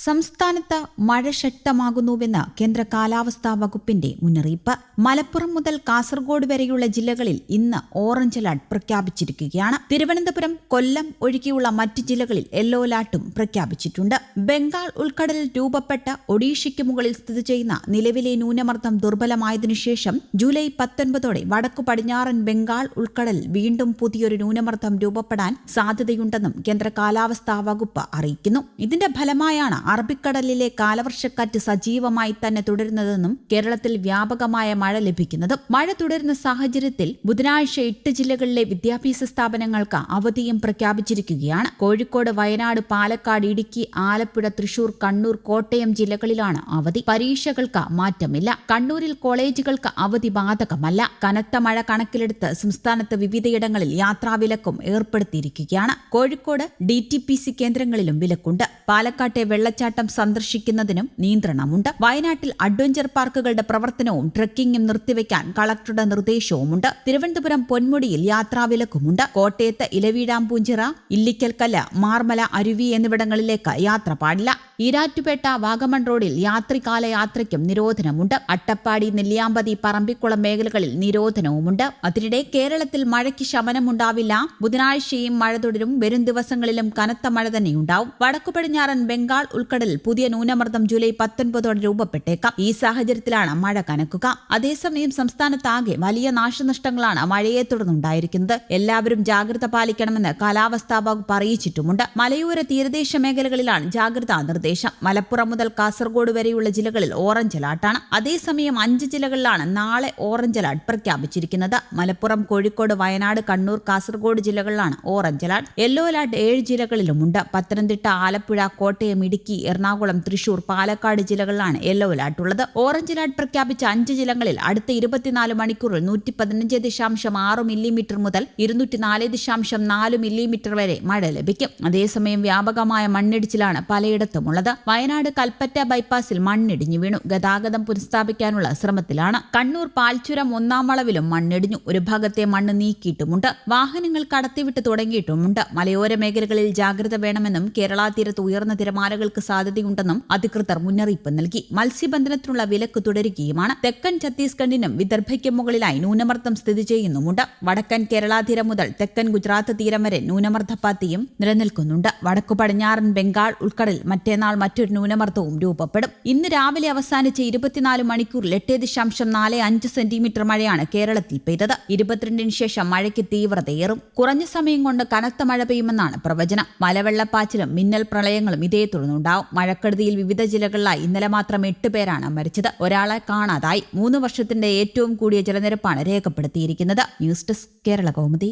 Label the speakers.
Speaker 1: സംസ്ഥാനത്ത് മഴ ശക്തമാകുന്നുവെന്ന് കേന്ദ്ര കാലാവസ്ഥാ വകുപ്പിന്റെ മുന്നറിയിപ്പ്. മലപ്പുറം മുതൽ കാസർഗോഡ് വരെയുള്ള ജില്ലകളിൽ ഇന്ന് ഓറഞ്ച് അലർട്ട് പ്രഖ്യാപിച്ചിരിക്കുകയാണ്. തിരുവനന്തപുരം, കൊല്ലം ഒഴികെയുള്ള മറ്റ് ജില്ലകളിൽ യെല്ലോ അലർട്ടും പ്രഖ്യാപിച്ചിട്ടുണ്ട്. ബംഗാൾ ഉൾക്കടലിൽ രൂപപ്പെട്ട ഒഡീഷയ്ക്ക് മുകളിൽ സ്ഥിതി ചെയ്യുന്ന നിലവിലെ ന്യൂനമർദ്ദം ദുർബലമായതിനുശേഷം ജൂലൈ 19 വടക്കു പടിഞ്ഞാറൻ ബംഗാൾ ഉൾക്കടലിൽ വീണ്ടും പുതിയൊരു ന്യൂനമർദ്ദം രൂപപ്പെടാൻ സാധ്യതയുണ്ടെന്നും കേന്ദ്ര കാലാവസ്ഥാ വകുപ്പ് അറിയിക്കുന്നു. ഇതിന്റെ ഫലമായാണ് അറബിക്കടലിലെ കാലവർഷക്കാറ്റ് സജീവമായി തന്നെ തുടരുന്നതെന്നും കേരളത്തിൽ വ്യാപകമായ മഴ ലഭിക്കുന്നതും. മഴ തുടരുന്ന സാഹചര്യത്തിൽ ബുധനാഴ്ച 8 ജില്ലകളിലെ വിദ്യാഭ്യാസ സ്ഥാപനങ്ങൾക്ക് അവധിയും പ്രഖ്യാപിച്ചിരിക്കുകയാണ്. കോഴിക്കോട്, വയനാട്, പാലക്കാട്, ഇടുക്കി, ആലപ്പുഴ, തൃശൂർ, കണ്ണൂർ, കോട്ടയം ജില്ലകളിലാണ് അവധി. പരീക്ഷകൾക്ക് മാറ്റമില്ല. കണ്ണൂരിൽ കോളേജുകൾക്ക് അവധി ബാധകമല്ല. കനത്ത മഴ കണക്കിലെടുത്ത് സംസ്ഥാനത്ത് വിവിധയിടങ്ങളിൽ യാത്രാവിലക്കും ഏർപ്പെടുത്തിയിരിക്കുകയാണ്. കോഴിക്കോട് DTPC കേന്ദ്രങ്ങളിലും വിലക്കുണ്ട്. പാലക്കാട്ടെ വെള്ളച്ചാട്ടം സന്ദർശിക്കുന്നതിനും നിയന്ത്രണമുണ്ട്. വയനാട്ടിൽ അഡ്വഞ്ചർ പാർക്കുകളുടെ പ്രവർത്തനവും ട്രക്കിംഗും നിർത്തിവെക്കാൻ കളക്ടറുടെ നിർദ്ദേശവുമുണ്ട്. തിരുവനന്തപുരം പൊന്മുടിയിൽ യാത്രാവിലക്കുമുണ്ട്. കോട്ടയത്ത് ഇലവീഴാമ്പൂഞ്ചിറ, ഇല്ലിക്കൽക്കല്ല്, മാർമല, അരുവി എന്നിവിടങ്ങളിലേക്ക് യാത്ര പാടില്ല. ഈരാറ്റുപേട്ട, വാഗമൺ റോഡിൽ രാത്രികാല യാത്രയ്ക്കും നിരോധനമുണ്ട്. അട്ടപ്പാടി, നെല്ലിയാമ്പതി, പറമ്പിക്കുളം മേഖലകളിൽ നിരോധനവുമുണ്ട്. അതിനിടെ കേരളത്തിൽ മഴയ്ക്ക് ശമനമുണ്ടാവില്ല. ബുധനാഴ്ചയും മഴ തുടരും. വരും ദിവസങ്ങളിലും കനത്ത മഴ തന്നെയുണ്ടാവും. വടക്കു പടിഞ്ഞാറൻ ബംഗാൾ ഉൾക്കടലിൽ പുതിയ ന്യൂനമർദ്ദം ജൂലൈ 19 രൂപപ്പെട്ടേക്കാം. ഈ സാഹചര്യത്തിലാണ് മഴ കനക്കുക. അതേസമയം സംസ്ഥാനത്താകെ വലിയ നാശനഷ്ടങ്ങളാണ് മഴയെ തുടർന്നുണ്ടായിരിക്കുന്നത്. എല്ലാവരും ജാഗ്രത പാലിക്കണമെന്ന് കാലാവസ്ഥാ വകുപ്പ് അറിയിച്ചിട്ടുമുണ്ട്. മലയോര തീരദേശ മേഖലകളിലാണ് ജാഗ്രതാ നിർദ്ദേശം. മലപ്പുറം മുതൽ കാസർഗോഡ് വരെയുള്ള ജില്ലകളിൽ ഓറഞ്ച് അലർട്ടാണ്. അതേസമയം 5 ജില്ലകളിലാണ് നാളെ ഓറഞ്ച് അലർട്ട് പ്രഖ്യാപിച്ചിരിക്കുന്നത്. മലപ്പുറം, കോഴിക്കോട്, വയനാട്, കണ്ണൂർ, കാസർഗോഡ് ജില്ലകളിലാണ് ഓറഞ്ച് അലർട്ട്. യെല്ലോ അലർട്ട് 7 ജില്ലകളിലുമുണ്ട്. പത്തനംതിട്ട, ആലപ്പുഴ, കോട്ടയം, ഇടുക്കി, എറണാകുളം, തൃശൂർ, പാലക്കാട് ജില്ലകളിലാണ് യെല്ലോ അലർട്ട് ഉള്ളത്. ഓറഞ്ച് അലർട്ട് പ്രഖ്യാപിച്ച 5 ജില്ലകളിൽ അടുത്ത 24 മണിക്കൂറിൽ 115.6 മില്ലിമീറ്റർ മുതൽ 204.4 മില്ലിമീറ്റർ വരെ മഴ ലഭിക്കും. അതേസമയം വ്യാപകമായ മണ്ണിടിച്ചിലാണ് പലയിടത്തും ഉള്ളത്. വയനാട് കൽപ്പറ്റ ബൈപ്പാസിൽ മണ്ണിടിഞ്ഞു വീണു. ഗതാഗതം പുനഃസ്ഥാപിക്കാനുള്ള ശ്രമത്തിലാണ്. കണ്ണൂർ പാൽച്ചുരം 1-ാം വളവിലും മണ്ണിടിഞ്ഞു. ഒരു ഭാഗത്തെ മണ്ണ് നീക്കിയിട്ടുമുണ്ട്. വാഹനങ്ങൾ കടത്തിവിട്ട് തുടങ്ങിയിട്ടുമുണ്ട്. മലയോര മേഖലകളിൽ ജാഗ്രത വേണമെന്നും കേരള തീരത്ത് ഉയർന്ന തിരമാലകൾക്ക് സാധ്യതയുണ്ടെന്നും അധികൃതർ മുന്നറിയിപ്പ് നൽകി. മത്സ്യബന്ധനത്തിനുള്ള വിലക്ക് തുടരുകയുമാണ്. തെക്കൻ ഛത്തീസ്ഗഡിനും വിദർഭയ്ക്കും മുകളിലായി ന്യൂനമർദ്ദം സ്ഥിതി ചെയ്യുന്നുമുണ്ട്. വടക്കൻ കേരള തീരം മുതൽ തെക്കൻ ഗുജറാത്ത് തീരം വരെ ന്യൂനമർദ്ദപാത്തിയും നിലനിൽക്കുന്നുണ്ട്. വടക്കു പടിഞ്ഞാറൻ ബംഗാൾ ഉൾക്കടലിൽ മറ്റന്നാൾ മറ്റൊരു ന്യൂനമർദ്ദവും രൂപപ്പെടും. ഇന്ന് രാവിലെ അവസാനിച്ച 24 മണിക്കൂറിൽ 8.45 സെന്റിമീറ്റർ മഴയാണ് കേരളത്തിൽ പെയ്തത്. 22-ന് ശേഷം മഴയ്ക്ക് തീവ്രതയേറും. കുറഞ്ഞ സമയം കൊണ്ട് കനത്ത മഴ പെയ്യുമെന്നാണ് പ്രവചനം. മലവെള്ളപ്പാച്ചിലും മിന്നൽ പ്രളയങ്ങളും ഇതേ തുടർന്നുണ്ടാവും. മഴക്കെടുതിയിൽ വിവിധ ജില്ലകളിലായി ഇന്നലെ മാത്രം 8 പേരാണ് മരിച്ചത്. ഒരാളെ കാണാതായി. 3 വർഷത്തിന്റെ ഏറ്റവും കൂടിയ ജലനിരപ്പാണ് രേഖപ്പെടുത്തിയിരിക്കുന്നത്. News desk, Kerala Kaumudi.